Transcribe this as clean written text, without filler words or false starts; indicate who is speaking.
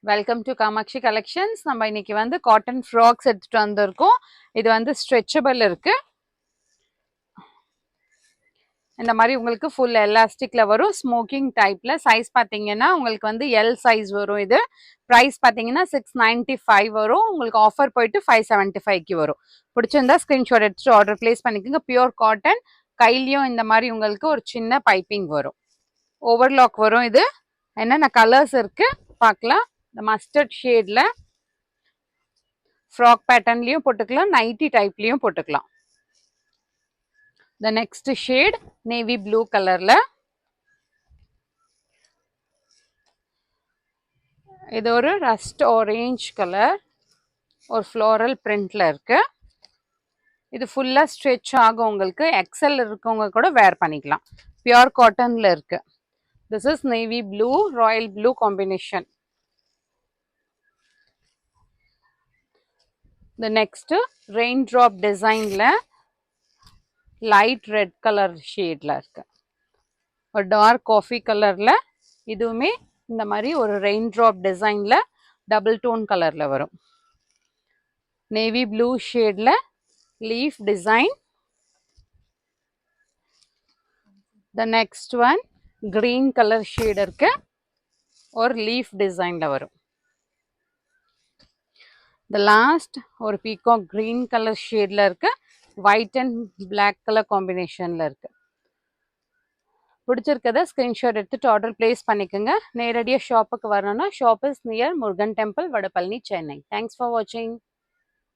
Speaker 1: Welcome to Kamakshi collections. நம்ம இன்னைக்கு வந்து காட்டன் ஃப்ராக்ஸ் எடுத்துட்டு வந்திருக்கோம். இது வந்து ஸ்ட்ரெச்சபிள் இருக்கு. இந்த மாதிரி உங்களுக்கு ஃபுல் எலாஸ்டிக்ல வரும். ஸ்மோக்கிங் டைப்ல சைஸ் பார்த்தீங்கன்னா உங்களுக்கு வந்து எல் சைஸ் வரும். இது ப்ரைஸ் பார்த்தீங்கன்னா 695 வரும். உங்களுக்கு ஆஃபர் போயிட்டு 575க்கு வரும். பிடிச்சிருந்தா ஸ்கிரீன்ஷாட் எடுத்துட்டு ஆர்டர் பிளேஸ் பண்ணிக்கோங்க. Pure cotton. கையிலையும் இந்த மாதிரி உங்களுக்கு ஒரு சின்ன பைப்பிங் வரும். ஓவர்லாக் வரும். இது என்னென்ன கலர்ஸ் இருக்கு பார்க்கலாம். இந்த மஸ்டர்ட் ஷேட்ல ஃப்ராக் பேட்டர்ன்லயும் போட்டுக்கலாம், நைட்டி டைப்லயும் போட்டுக்கலாம். The next shade navy blue கலர்ல. இது ஒரு ரஸ்ட் ஆரஞ்ச் கலர், ஒரு ஃப்ளோரல் பிரிண்ட்ல இருக்கு. இது ஃபுல்லா ஸ்ட்ரெச் ஆகும். உங்களுக்கு எக்ஸல் இருக்கவங்க கூட வேர் பண்ணிக்கலாம். பியூர் காட்டன்ல இருக்கு. This is navy blue, royal blue combination. The next raindrop designல லைட் ரெட் கலர் ஷேட்ல இருக்கு. ஒரு டார்க் காஃபி கலர்ல இதுவுமே இந்த மாதிரி ஒரு ரெயின்ட்ராப் டிசைன்ல டபுள் டோன் கலர்ல வரும். நேவி ப்ளூ ஷேட்ல leaf design. The next one green colour shade இருக்கு, ஒரு லீஃப் டிசைன்ல வரும். த லாஸ்ட் ஒரு பீகாக் கிரீன் கலர் ஷேட்ல இருக்கு, ஒயிட் அண்ட் பிளாக் கலர் காம்பினேஷன்ல இருக்கு. பிடிச்சிருக்கத ஸ்கிரீன்ஷாட் எடுத்துட்டு ஆர்டர் பிளேஸ் பண்ணிக்கோங்க. நேரடியாக ஷாப்புக்கு வரணும்னா shop is near Murugan temple, Vadapalani, Chennai. Thanks for வாட்சிங்.